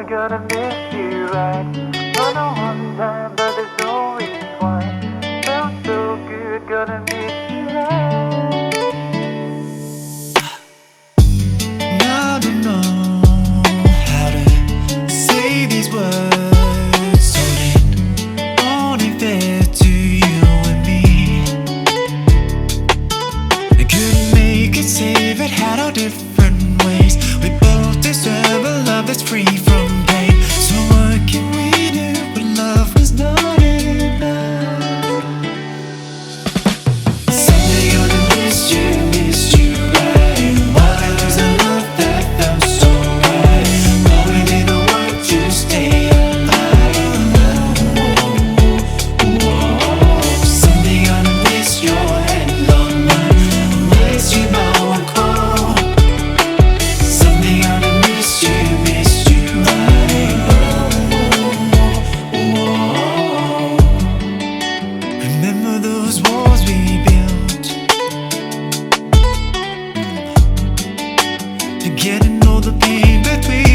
good, gonna miss you right. Don't know one time, but there's no reason why. Felt so good, gonna miss you right. Now I don't know how to say these words, so it only fair to you and me. We couldn't make it, save it, had our different ways. We both deserve a love that's free from pain. So what can we do when love was not enough? Someday gonna miss you right. While I lose a love that felt so right. Oh, it didn't work to stay alive. Someday gonna miss your hand on mine. Miss you by one call. Someday gonna miss you right. Remember those walls we built, forgetting all the pain between